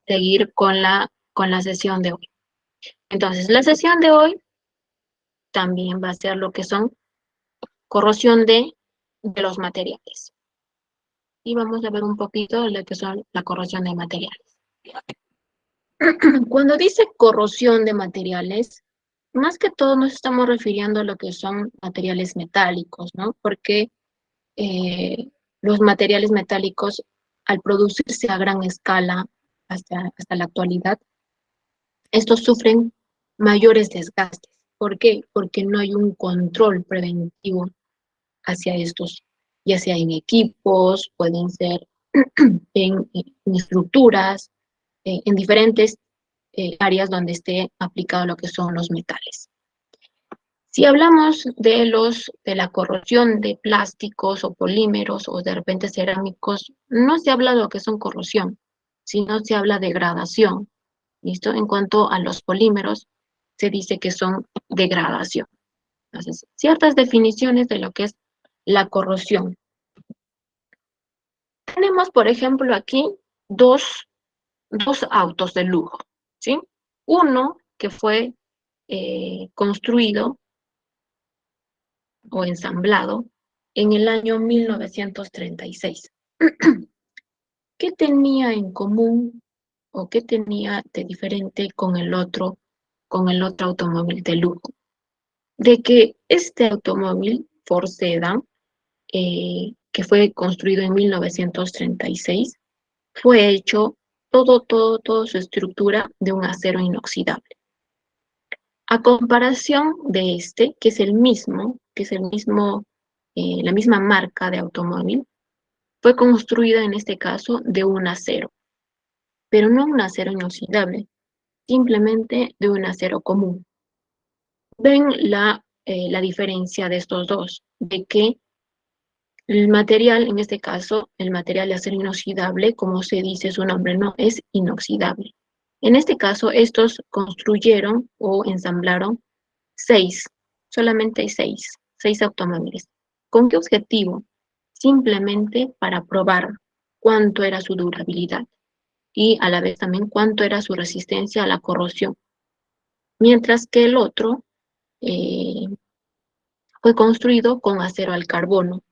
seguir con la sesión de hoy. Entonces, la sesión de hoy también va a ser lo que son corrosión de los materiales. Y vamos a ver un poquito lo que son la corrosión de materiales. Cuando dice corrosión de materiales, más que todo nos estamos refiriendo a lo que son materiales metálicos, ¿no? Porque los materiales metálicos, al producirse a gran escala hasta la actualidad, estos sufren mayores desgastes. ¿Por qué? Porque no hay un control preventivo hacia estos, ya sea en equipos, pueden ser en estructuras, en diferentes áreas donde esté aplicado lo que son los metales. Si hablamos de la corrosión de plásticos o polímeros o de repente cerámicos, no se habla de lo que son corrosión, sino se habla de degradación. ¿Listo? En cuanto a los polímeros, se dice que son degradación. Entonces, ciertas definiciones de lo que es la corrosión. Tenemos, por ejemplo, aquí dos autos de lujo, ¿sí? Uno que fue construido o ensamblado en el año 1936. ¿Qué tenía en común o qué tenía de diferente con el otro automóvil de lujo? De que este automóvil Ford Sedan, que fue construido en 1936, fue hecho toda su estructura de un acero inoxidable. A comparación de este, la misma marca de automóvil, fue construida en este caso de un acero, pero no un acero inoxidable, simplemente de un acero común. Ven la diferencia de estos dos, de que el material, en este caso, el material de acero inoxidable, como se dice su nombre, no es inoxidable. En este caso, estos construyeron o ensamblaron solamente seis automóviles. ¿Con qué objetivo? Simplemente para probar cuánto era su durabilidad y a la vez también cuánto era su resistencia a la corrosión. Mientras que el otro eh, fue construido con acero al carbono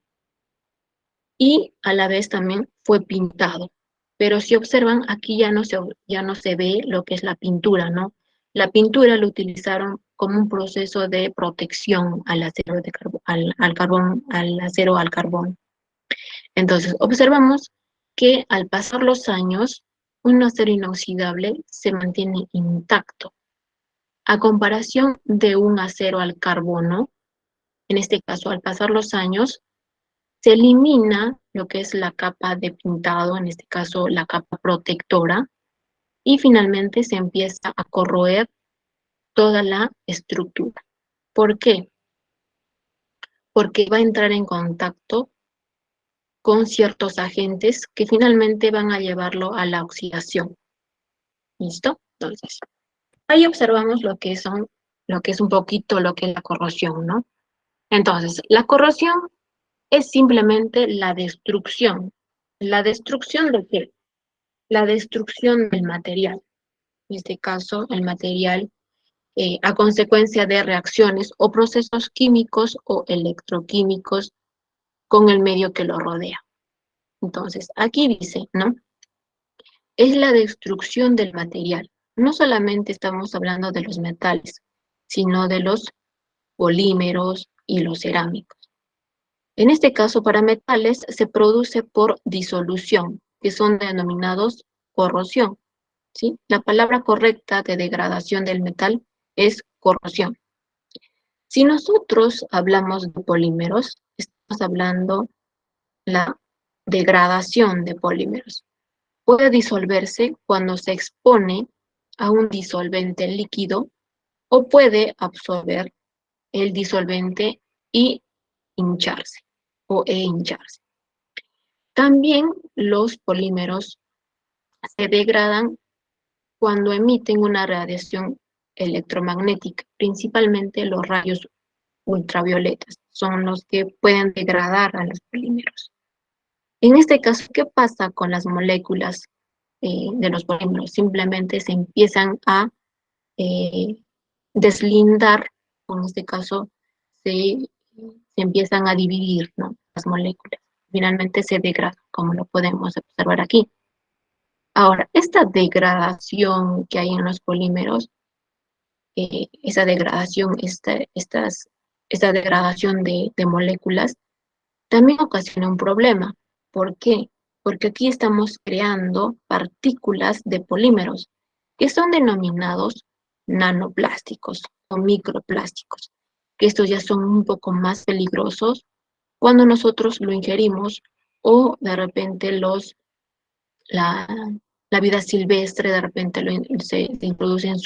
y a la vez también fue pintado. Pero si observan, aquí ya no se ve lo que es la pintura, ¿no? La pintura lo utilizaron como un proceso de protección al acero al acero al carbón. Entonces, observamos que al pasar los años, un acero inoxidable se mantiene intacto. A comparación de un acero al carbono, en este caso, al pasar los años, se elimina lo que es la capa de pintado, en este caso la capa protectora, y finalmente se empieza a corroer toda la estructura. ¿Por qué? Porque va a entrar en contacto con ciertos agentes que finalmente van a llevarlo a la oxidación. ¿Listo? Entonces, ahí observamos lo que es un poquito lo que es la corrosión, ¿no? Entonces, la corrosión es simplemente la destrucción. ¿La destrucción de qué? La destrucción del material. En este caso, el material a consecuencia de reacciones o procesos químicos o electroquímicos con el medio que lo rodea. Entonces, aquí dice, ¿no? Es la destrucción del material. No solamente estamos hablando de los metales, sino de los polímeros y los cerámicos. En este caso, para metales se produce por disolución, que son denominados corrosión, ¿sí? La palabra correcta de degradación del metal es corrosión. Si nosotros hablamos de polímeros, estamos hablando la degradación de polímeros. Puede disolverse cuando se expone a un disolvente líquido o puede absorber el disolvente y hincharse e hincharse. También los polímeros se degradan cuando emiten una radiación electromagnética, principalmente los rayos ultravioletas, son los que pueden degradar a los polímeros. En este caso, ¿qué pasa con las moléculas de los polímeros, simplemente se empiezan a eh, deslindar, en este caso se empiezan a dividir, ¿no? Las moléculas. Finalmente se degradan, como lo podemos observar aquí. Ahora, esta degradación que hay en los polímeros, esa degradación, esta degradación de moléculas, también ocasiona un problema. ¿Por qué? Porque aquí estamos creando partículas de polímeros que son denominados nanoplásticos o microplásticos, que estos ya son un poco más peligrosos cuando nosotros lo ingerimos o de repente la, la vida silvestre de repente se introduce en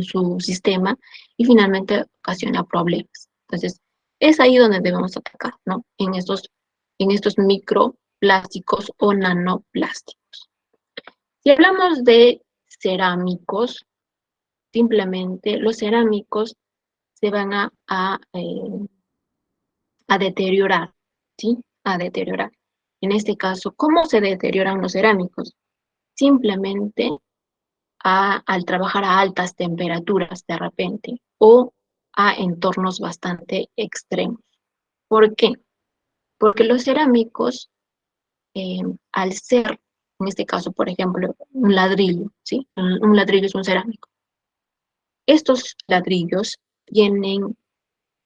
su sistema y finalmente ocasiona problemas. Entonces, es ahí donde debemos atacar, ¿no? En estos microplásticos o nanoplásticos. Si hablamos de cerámicos, simplemente los cerámicos se van a deteriorar, ¿sí? A deteriorar. En este caso, ¿cómo se deterioran los cerámicos? Simplemente al trabajar a altas temperaturas de repente o a entornos bastante extremos. ¿Por qué? Porque los cerámicos, eh, al ser, en este caso, por ejemplo, un ladrillo, ¿sí? Un ladrillo es un cerámico. Estos ladrillos tienen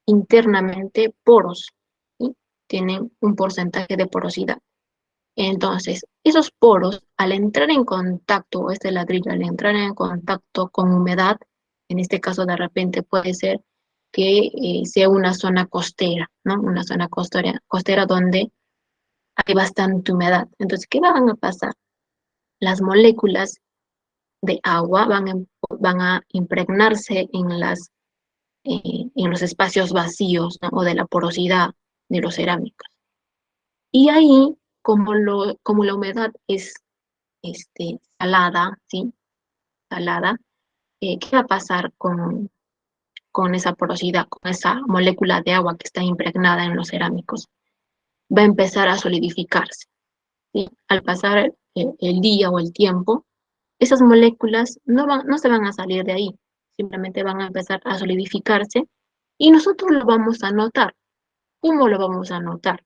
internamente poros, ¿sí? Tienen un porcentaje de porosidad. Entonces, esos poros, al entrar en contacto, este ladrillo, al entrar en contacto con humedad, en este caso de repente puede ser que sea una zona costera, ¿no? Una zona costera donde hay bastante humedad. Entonces, ¿qué van a pasar? Las moléculas de agua van a impregnarse en los espacios vacíos, ¿no? O de la porosidad de los cerámicos. Y ahí, como la humedad es salada, ¿sí? Salada, ¿qué va a pasar con esa porosidad, con esa molécula de agua que está impregnada en los cerámicos? Va a empezar a solidificarse, ¿sí? Al pasar el día o el tiempo, esas moléculas no se van a salir de ahí, simplemente van a empezar a solidificarse y nosotros lo vamos a notar. ¿Cómo lo vamos a notar?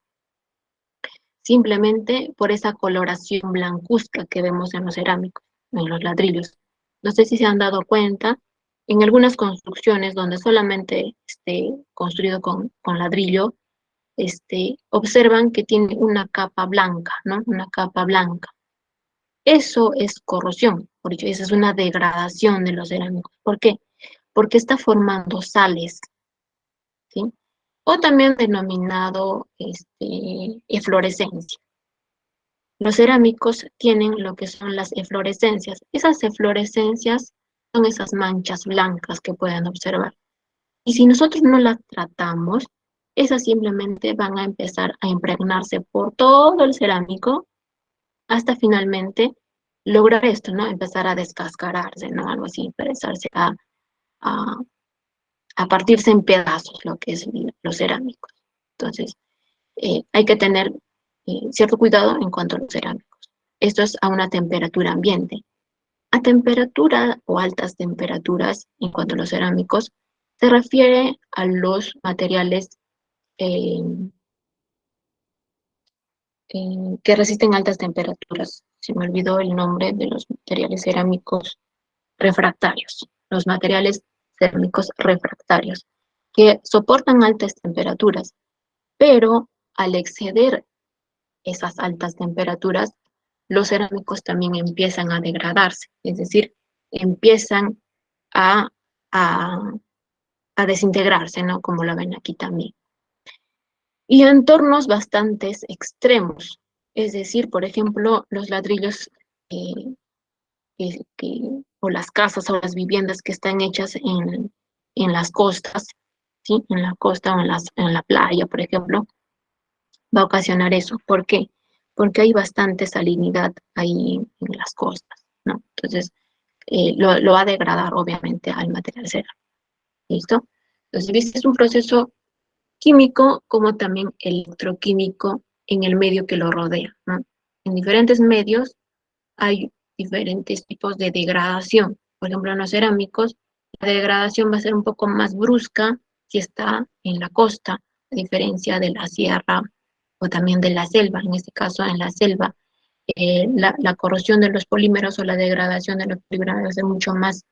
Simplemente por esa coloración blancuzca que vemos en los cerámicos, en los ladrillos. No sé si se han dado cuenta, en algunas construcciones donde solamente esté construido con ladrillo, observan que tiene una capa blanca, ¿no? Una capa blanca. Eso es corrosión, por dicho, esa es una degradación de los cerámicos. ¿Por qué? Porque está formando sales, ¿sí? O también denominado eflorescencia. Los cerámicos tienen lo que son las eflorescencias. Esas eflorescencias son esas manchas blancas que pueden observar. Y si nosotros no las tratamos, esas simplemente van a empezar a impregnarse por todo el cerámico hasta finalmente lograr esto, ¿no? Empezar a descascararse, ¿no? Algo así, empezarse a, a partirse en pedazos lo que es los cerámicos. Entonces, hay que tener cierto cuidado en cuanto a los cerámicos. Esto es a una temperatura ambiente. A temperatura o altas temperaturas, en cuanto a los cerámicos, se refiere a los materiales eh, que resisten altas temperaturas. Se me olvidó el nombre de los materiales cerámicos refractarios. Los materiales cerámicos refractarios, que soportan altas temperaturas, pero al exceder esas altas temperaturas, los cerámicos también empiezan a degradarse, es decir, empiezan a, a, a desintegrarse, ¿no? Como lo ven aquí también. Y entornos bastante extremos, es decir, por ejemplo, los ladrillos o las casas o las viviendas que están hechas en las costas, ¿sí? En la costa o en la playa, por ejemplo, va a ocasionar eso. ¿Por qué? Porque hay bastante salinidad ahí en las costas, ¿no? Entonces, lo va a degradar obviamente al material cerámico. ¿Listo? Entonces, ¿viste? Es un proceso químico como también electroquímico en el medio que lo rodea, ¿no? En diferentes medios hay diferentes tipos de degradación. Por ejemplo, en los cerámicos, la degradación va a ser un poco más brusca si está en la costa, a diferencia de la sierra o también de la selva. En este caso, en la selva, la corrosión de los polímeros o la degradación de los polímeros va a ser mucho más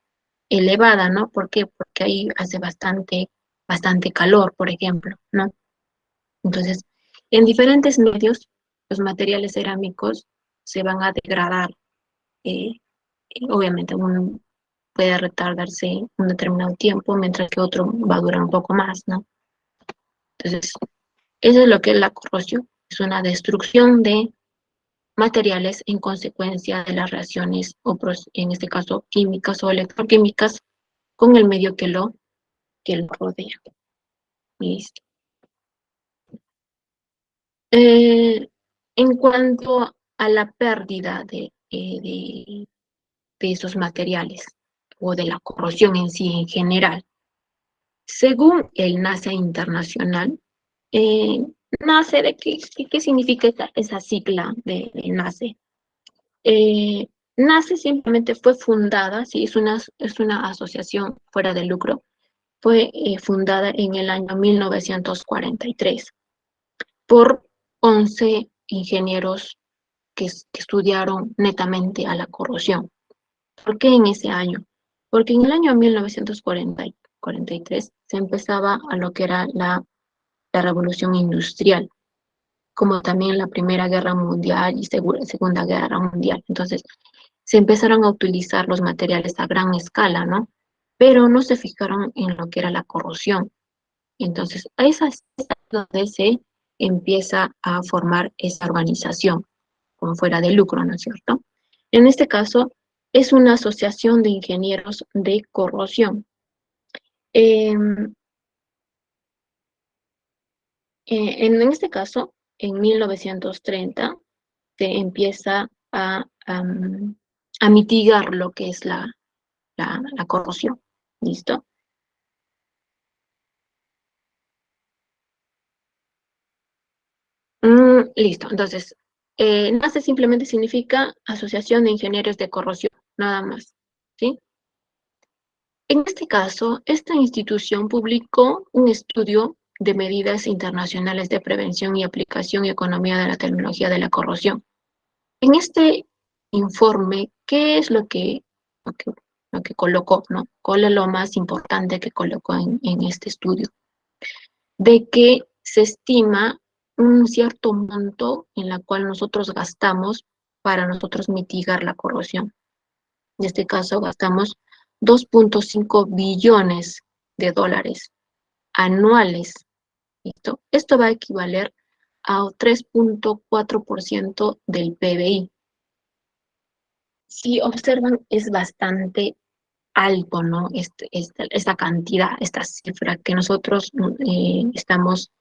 elevada, ¿no? ¿Por qué? Porque ahí hace bastante calor, por ejemplo, ¿no? Entonces, en diferentes medios, los materiales cerámicos se van a degradar. eh, Obviamente, uno puede retardarse un determinado tiempo, mientras que otro va a durar un poco más, ¿no? Entonces, eso es lo que es la corrosión. Es una destrucción de materiales en consecuencia de las reacciones, en este caso, químicas o electroquímicas, con el medio que lo rodea. Listo. Eh, en cuanto a la pérdida de esos materiales o de la corrosión en sí en general, según el NASA Internacional, eh, NACE, ¿qué significa esa sigla de NACE? NACE simplemente fue fundada, sí, es una asociación fuera de lucro, fue fundada en el año 1943 por 11 ingenieros que estudiaron netamente a la corrosión. ¿Por qué en ese año? Porque en el año 1943 se empezaba a lo que era la revolución industrial, como también la Primera Guerra Mundial y Segunda Guerra Mundial. Entonces, se empezaron a utilizar los materiales a gran escala, ¿no? Pero no se fijaron en lo que era la corrosión. Entonces, a esas es donde se empieza a formar esa organización, como fuera de lucro, ¿no es cierto? En este caso, es una asociación de ingenieros de corrosión. Eh, en este caso, en 1930, se empieza a mitigar lo que es la corrosión. ¿Listo? Listo. Entonces, NACE simplemente significa Asociación de Ingenieros de Corrosión, nada más. ¿Sí? En este caso, esta institución publicó un estudio de medidas internacionales de prevención y aplicación y economía de la tecnología de la corrosión. En este informe, ¿qué es lo que, lo que colocó, ¿no? ¿Cuál es lo más importante que colocó en este estudio? De que se estima un cierto monto en la cual nosotros gastamos para nosotros mitigar la corrosión. En este caso, gastamos 2,5 billones de dólares anuales. ¿Listo? Esto va a equivaler a 3,4% del PBI. Si observan, es bastante alto, ¿no? Esta cantidad, esta cifra que nosotros estamos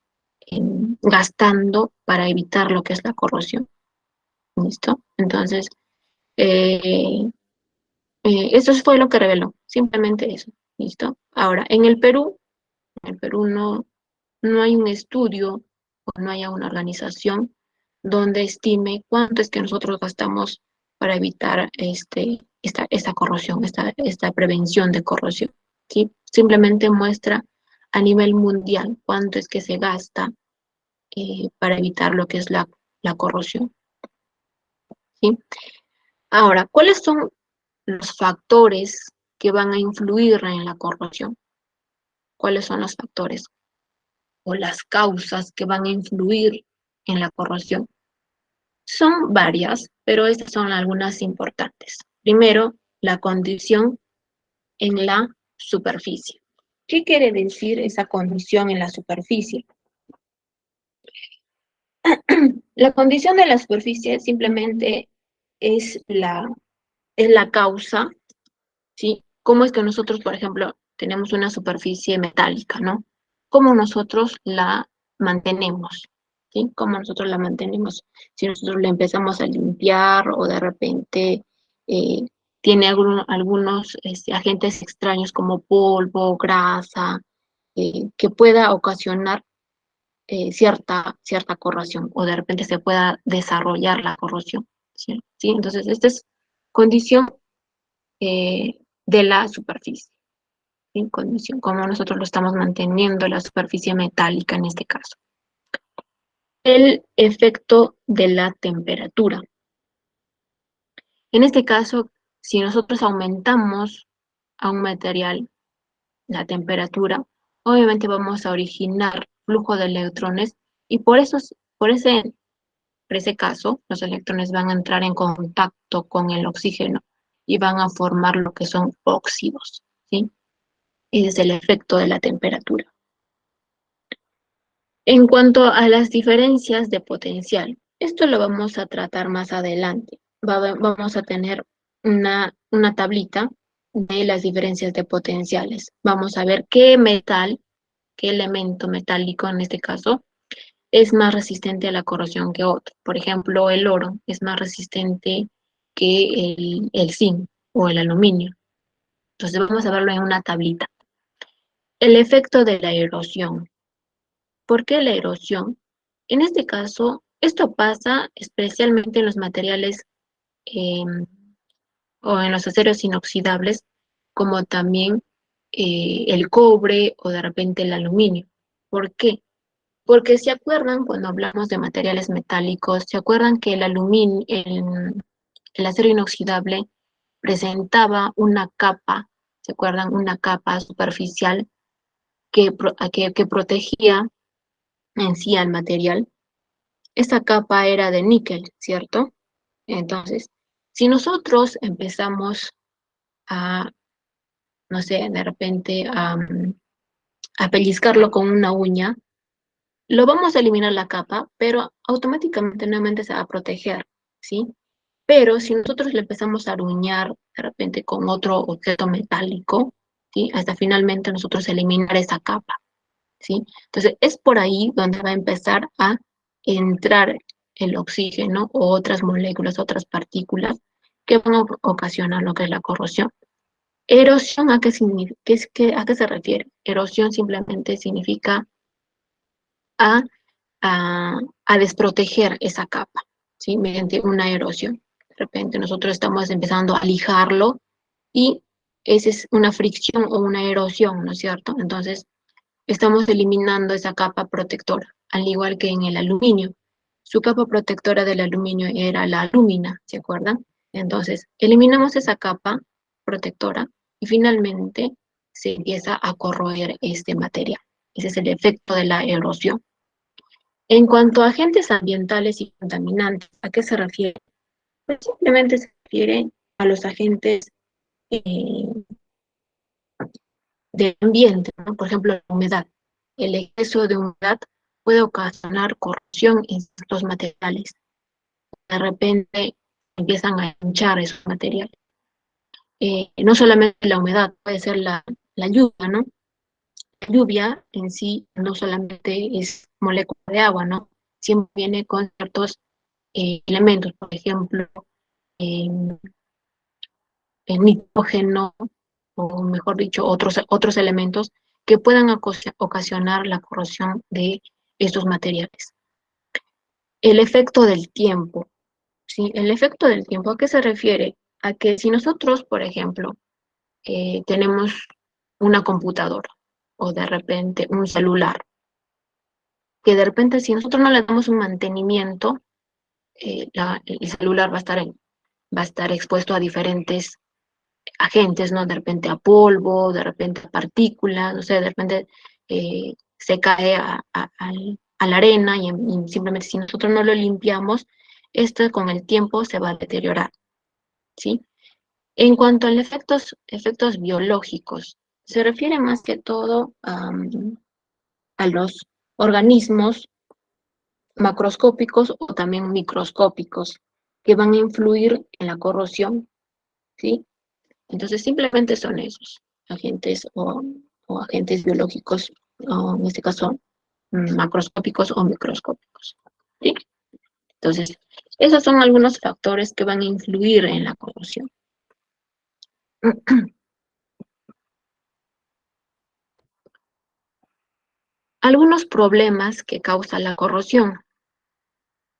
gastando para evitar lo que es la corrosión. ¿Listo? Entonces, eh, eso fue lo que reveló, simplemente eso. ¿Listo? Ahora, en el Perú no hay un estudio o no hay una organización donde estime cuánto es que nosotros gastamos para evitar esta corrosión, esta prevención de corrosión. ¿Sí? Simplemente muestra a nivel mundial cuánto es que se gasta para evitar lo que es la corrosión. ¿Sí? Ahora, ¿cuáles son los factores que van a influir en la corrosión? ¿Cuáles son los factores o las causas que van a influir en la corrosión? Son varias, pero estas son algunas importantes. Primero, la condición en la superficie. ¿Qué quiere decir esa condición en la superficie? La condición de la superficie simplemente es la causa, ¿sí? ¿Cómo es que nosotros, por ejemplo, tenemos una superficie metálica, ¿no? ¿Cómo nosotros la mantenemos? ¿Sí? ¿Cómo nosotros la mantenemos? Si nosotros la empezamos a limpiar o de repente eh, tiene algunos agentes extraños como polvo, grasa, que pueda ocasionar cierta corrosión o de repente se pueda desarrollar la corrosión. ¿Sí? ¿Sí? Entonces, este es condición de la superficie, ¿sí? Condición, como nosotros lo estamos manteniendo, la superficie metálica en este caso. El efecto de la temperatura. En este caso, si nosotros aumentamos a un material la temperatura, obviamente vamos a originar flujo de electrones y por ese caso, los electrones van a entrar en contacto con el oxígeno y van a formar lo que son óxidos, ¿sí? Ese es el efecto de la temperatura. En cuanto a las diferencias de potencial, esto lo vamos a tratar más adelante. Vamos a tener una tablita de las diferencias de potenciales. Vamos a ver qué metal, qué elemento metálico en este caso, es más resistente a la corrosión que otro. Por ejemplo, el oro es más resistente que el zinc o el aluminio. Entonces vamos a verlo en una tablita. El efecto de la erosión. ¿Por qué la erosión? En este caso, esto pasa especialmente en los materiales eh, o en los aceros inoxidables, como también el cobre o de repente el aluminio. ¿Por qué? Porque se acuerdan cuando hablamos de materiales metálicos, se acuerdan que el aluminio, el acero inoxidable presentaba una capa, ¿se acuerdan? Una capa superficial que protegía en sí al material. Esa capa era de níquel, ¿cierto? Entonces, si nosotros empezamos a, no sé, de repente a pellizcarlo con una uña, lo vamos a eliminar la capa, pero automáticamente nuevamente se va a proteger, ¿sí? Pero si nosotros le empezamos a aruñar de repente con otro objeto metálico, ¿sí? Hasta finalmente nosotros eliminar esa capa, ¿sí? Entonces es por ahí donde va a empezar a entrar el oxígeno o otras moléculas, otras partículas que van a ocasionar lo que es la corrosión. Erosión, ¿a qué significa? ¿A qué se refiere? Erosión simplemente significa a, a desproteger esa capa, ¿sí? Mediante una erosión. De repente nosotros estamos empezando a lijarlo y esa es una fricción o una erosión, ¿no es cierto? Entonces, estamos eliminando esa capa protectora, al igual que en el aluminio. Su capa protectora del aluminio era la alúmina, ¿se acuerdan? Entonces, eliminamos esa capa protectora y finalmente se empieza a corroer este material. Ese es el efecto de la erosión. En cuanto a agentes ambientales y contaminantes, ¿a qué se refiere? Pues simplemente se refiere a los agentes eh, del ambiente, ¿no? Por ejemplo, la humedad. El exceso de humedad puede ocasionar corrosión en ciertos materiales. De repente empiezan a hinchar esos materiales. No solamente la humedad, puede ser la lluvia, ¿no? La lluvia en sí no solamente es molécula de agua, ¿no? Siempre viene con ciertos elementos, por ejemplo, eh, el nitrógeno, o mejor dicho, otros elementos que puedan ocasionar la corrosión de estos materiales. El efecto del tiempo, ¿sí? El efecto del tiempo, ¿a qué se refiere? A que si nosotros, por ejemplo, tenemos una computadora o de repente un celular, que de repente si nosotros no le damos un mantenimiento, el celular va a estar expuesto a diferentes agentes, ¿no? De repente a polvo, de repente a partículas, no sé, de repente se cae a la arena y simplemente si nosotros no lo limpiamos, esto con el tiempo se va a deteriorar, ¿sí? En cuanto a los efectos biológicos, se refiere más que todo a los organismos macroscópicos o también microscópicos que van a influir en la corrosión, ¿sí? Entonces simplemente son esos agentes o agentes biológicos, o en este caso macroscópicos o microscópicos, ¿sí? Entonces, esos son algunos factores que van a influir en la corrosión. Algunos problemas que causa la corrosión.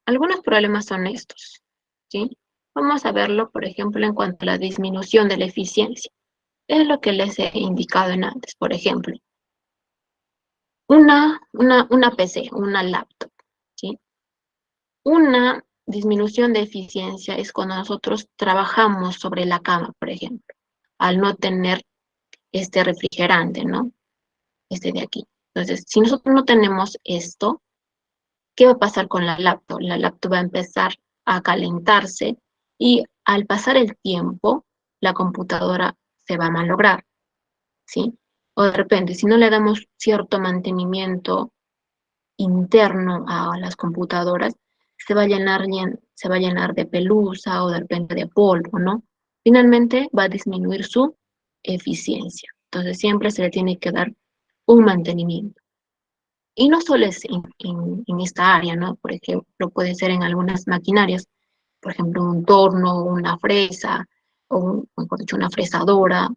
Algunos problemas son estos, ¿sí? Vamos a verlo, por ejemplo, en cuanto a la disminución de la eficiencia. Es lo que les he indicado en antes. Por ejemplo, una PC, una laptop, ¿sí? Una disminución de eficiencia es cuando nosotros trabajamos sobre la cama, por ejemplo, al no tener este refrigerante, ¿no? Este de aquí. Entonces, si nosotros no tenemos esto, ¿qué va a pasar con la laptop? La laptop va a empezar a calentarse y al pasar el tiempo, la computadora se va a malograr, ¿sí? O de repente, si no le damos cierto mantenimiento interno a las computadoras, se va a llenar de pelusa o de repente de polvo, ¿no? Finalmente va a disminuir su eficiencia. Entonces siempre se le tiene que dar un mantenimiento. Y no solo es en esta área, ¿no? Por ejemplo, puede ser en algunas maquinarias, por ejemplo, un torno, una fresa, mejor dicho, una fresadora,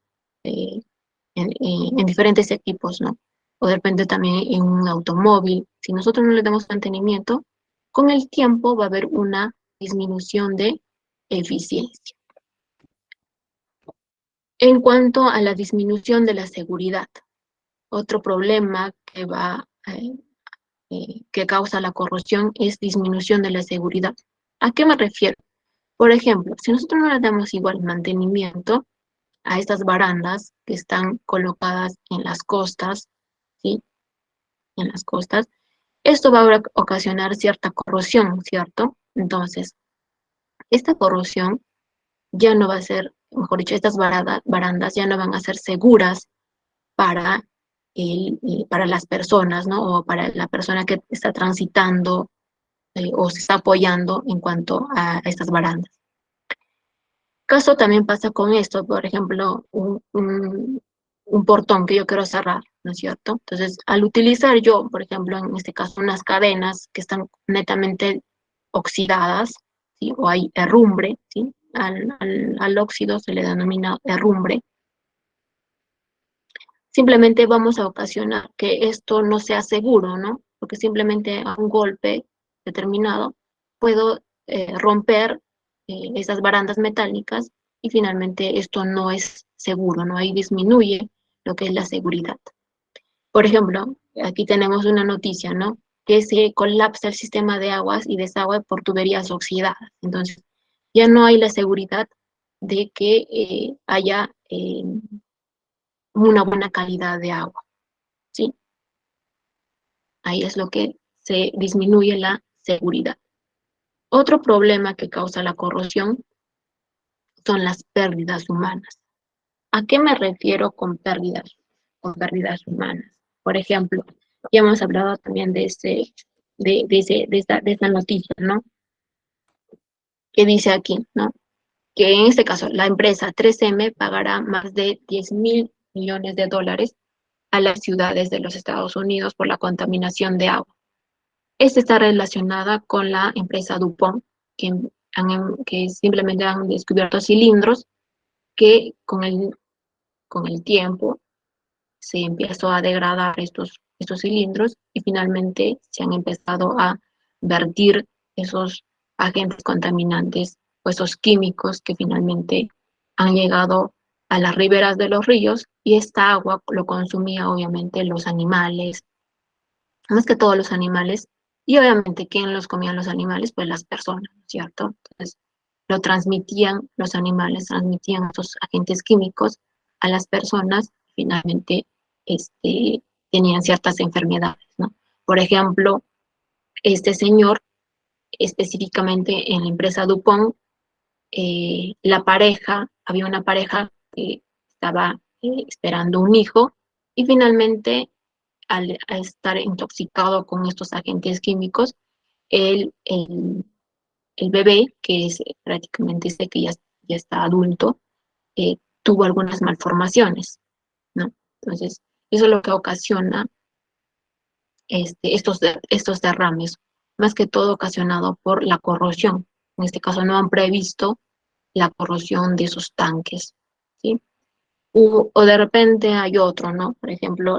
eh, en diferentes equipos, ¿no? O de repente también en un automóvil. Si nosotros no le damos mantenimiento, con el tiempo va a haber una disminución de eficiencia. En cuanto a la disminución de la seguridad, otro problema que causa la corrosión es disminución de la seguridad. ¿A qué me refiero? Por ejemplo, si nosotros no le damos igual mantenimiento a estas barandas que están colocadas en las costas, ¿sí? En las costas, esto va a ocasionar cierta corrosión, ¿cierto? Entonces, esta corrosión ya no va a ser, mejor dicho, estas barandas ya no van a ser seguras para, para las personas, ¿no? O para la persona que está transitando o se está apoyando en cuanto a estas barandas. Caso también pasa con esto, por ejemplo, un portón que yo quiero cerrar, ¿no es cierto? Entonces, al utilizar yo, por ejemplo, en este caso, unas cadenas que están netamente oxidadas, ¿sí? O hay herrumbre, ¿sí? Al óxido se le denomina herrumbre. Simplemente vamos a ocasionar que esto no sea seguro, ¿no? Porque simplemente a un golpe determinado puedo romper esas barandas metálicas y finalmente esto no es seguro, ¿no? Ahí disminuye lo que es la seguridad. Por ejemplo, aquí tenemos una noticia, ¿no? Que se colapsa el sistema de aguas y desagüe por tuberías oxidadas. Entonces, ya no hay la seguridad de que haya una buena calidad de agua, ¿sí? Ahí es lo que se disminuye la seguridad. Otro problema que causa la corrosión son las pérdidas humanas. ¿A qué me refiero con pérdidas humanas? Por ejemplo, ya hemos hablado también de esta noticia, ¿no? Que dice aquí, ¿no? Que en este caso la empresa 3M pagará más de 10.000 millones de dólares a las ciudades de los Estados Unidos por la contaminación de agua. Esta está relacionada con la empresa DuPont, que simplemente han descubierto cilindros que con el tiempo se empezó a degradar estos cilindros y finalmente se han empezado a vertir esos agentes contaminantes o esos químicos que finalmente han llegado a las riberas de los ríos y esta agua lo consumía obviamente los animales, más que todos los animales, y obviamente, ¿quién los comían los animales? Pues las personas, ¿cierto? Entonces, lo transmitían los animales, transmitían esos agentes químicos a las personas, finalmente, tenían ciertas enfermedades, ¿no? Por ejemplo, este señor, específicamente en la empresa DuPont, había una pareja que estaba esperando un hijo y finalmente al estar intoxicado con estos agentes químicos, el, el, el bebé, que es prácticamente este que ya está adulto, tuvo algunas malformaciones, ¿no? Entonces, eso es lo que ocasiona estos derrames, más que todo ocasionado por la corrosión. En este caso no han previsto la corrosión de esos tanques, ¿sí? O de repente hay otro, ¿no? Por ejemplo,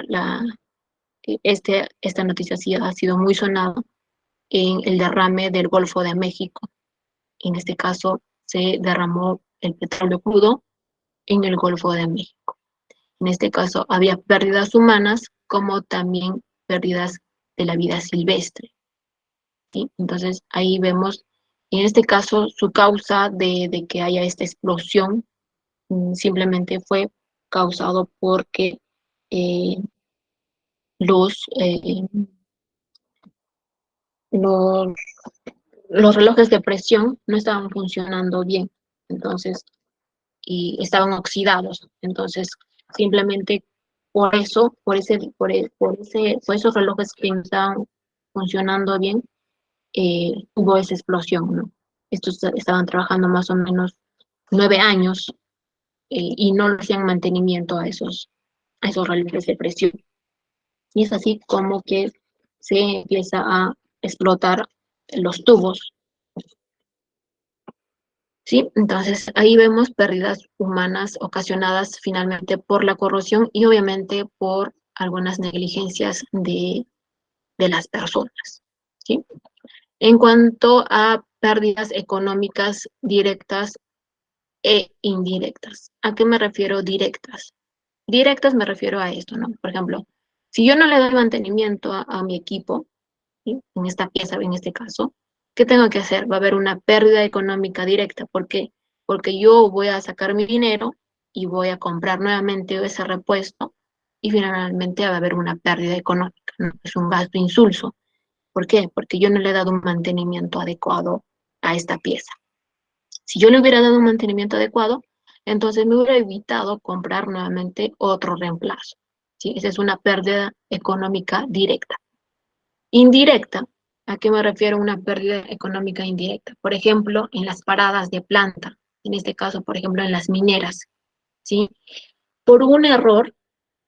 esta noticia sí ha sido muy sonada en el derrame del Golfo de México. En este caso, se derramó el petróleo crudo en el Golfo de México. En este caso había pérdidas humanas como también pérdidas de la vida silvestre, ¿sí? Entonces ahí vemos, en este caso, su causa de que haya esta explosión simplemente fue causado porque eh, los, eh, los, los relojes de presión no estaban funcionando bien, entonces, y estaban oxidados, entonces simplemente por eso, por esos relojes que no estaban funcionando bien, hubo esa explosión, ¿no? Estos estaban trabajando más o menos 9 años y no le hacían mantenimiento a esos relojes de presión. Y es así como que se empieza a explotar los tubos, ¿sí? Entonces ahí vemos pérdidas humanas ocasionadas finalmente por la corrosión y obviamente por algunas negligencias de las personas, ¿sí? En cuanto a pérdidas económicas directas e indirectas, ¿a qué me refiero directas? Directas me refiero a esto, ¿no? Por ejemplo, si yo no le doy mantenimiento a mi equipo, ¿sí? En esta pieza, en este caso, ¿qué tengo que hacer? Va a haber una pérdida económica directa. ¿Por qué? Porque yo voy a sacar mi dinero y voy a comprar nuevamente ese repuesto y finalmente va a haber una pérdida económica, ¿no? Es un gasto insulso. ¿Por qué? Porque yo no le he dado un mantenimiento adecuado a esta pieza. Si yo le hubiera dado un mantenimiento adecuado, entonces me hubiera evitado comprar nuevamente otro reemplazo, ¿sí? Esa es una pérdida económica directa. Indirecta, ¿a qué me refiero una pérdida económica indirecta? Por ejemplo, en las paradas de planta, en este caso, por ejemplo, en las mineras, ¿sí? Por un error,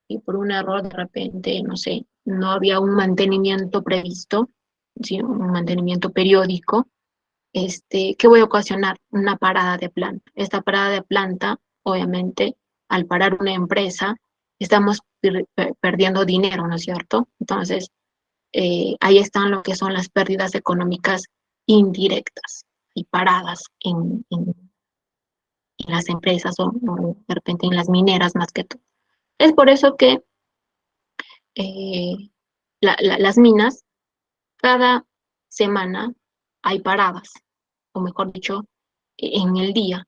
y por un error de repente, no sé, no había un mantenimiento previsto, ¿sí? Un mantenimiento periódico, ¿qué voy a ocasionar? Una parada de planta. Esta parada de planta, obviamente, al parar una empresa, estamos perdiendo dinero, ¿no es cierto? Entonces, ahí están lo que son las pérdidas económicas indirectas y paradas en las empresas o de repente en las mineras más que todo. Es por eso que eh, las minas, cada semana hay paradas, o mejor dicho, en el día.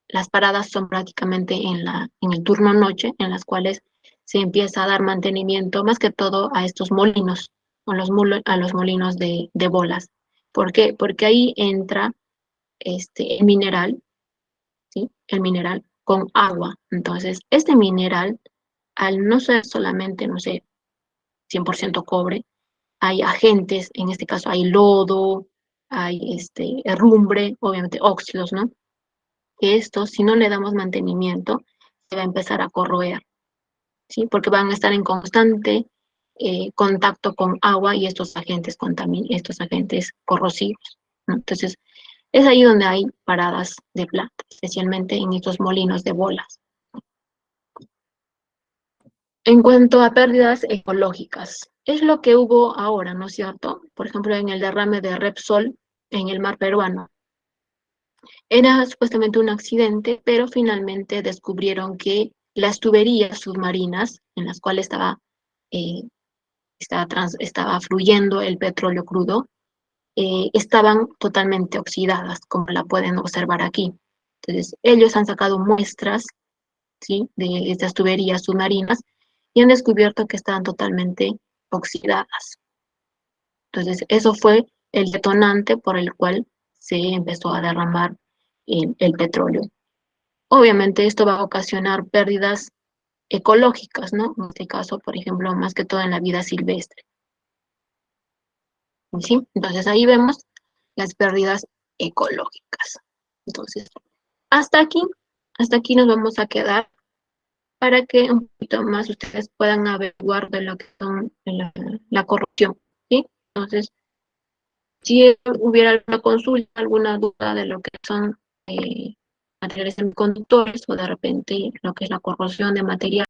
Las paradas son prácticamente en el turno noche, en las cuales se empieza a dar mantenimiento más que todo a estos molinos, a los molinos de bolas. ¿Por qué? Porque ahí entra el mineral, ¿sí? El mineral con agua. Entonces, este mineral, al no ser solamente, no sé, 100% cobre, hay agentes, en este caso hay lodo, hay herrumbre, obviamente óxidos, ¿no? Que esto, si no le damos mantenimiento, se va a empezar a corroer, ¿sí? Porque van a estar en constante contacto con agua y estos agentes corrosivos, ¿no? Entonces, es ahí donde hay paradas de planta, especialmente en estos molinos de bolas. En cuanto a pérdidas ecológicas, es lo que hubo ahora, ¿no es cierto? Por ejemplo, en el derrame de Repsol en el mar peruano. Era supuestamente un accidente, pero finalmente descubrieron que las tuberías submarinas en las cuales eh, estaba fluyendo el petróleo crudo estaban totalmente oxidadas, como la pueden observar aquí. Entonces, ellos han sacado muestras, ¿sí? De estas tuberías submarinas y han descubierto que estaban totalmente oxidadas. Entonces, eso fue el detonante por el cual se empezó a derramar el petróleo. Obviamente esto va a ocasionar pérdidas ecológicas, ¿no? En este caso, por ejemplo, más que todo en la vida silvestre, ¿sí? Entonces ahí vemos las pérdidas ecológicas. Entonces, hasta aquí, hasta aquí nos vamos a quedar para que un poquito más ustedes puedan averiguar de lo que son la corrupción, ¿sí? Entonces, si hubiera alguna consulta, alguna duda de lo que son materiales semiconductores o de repente lo que es la corrosión de materiales,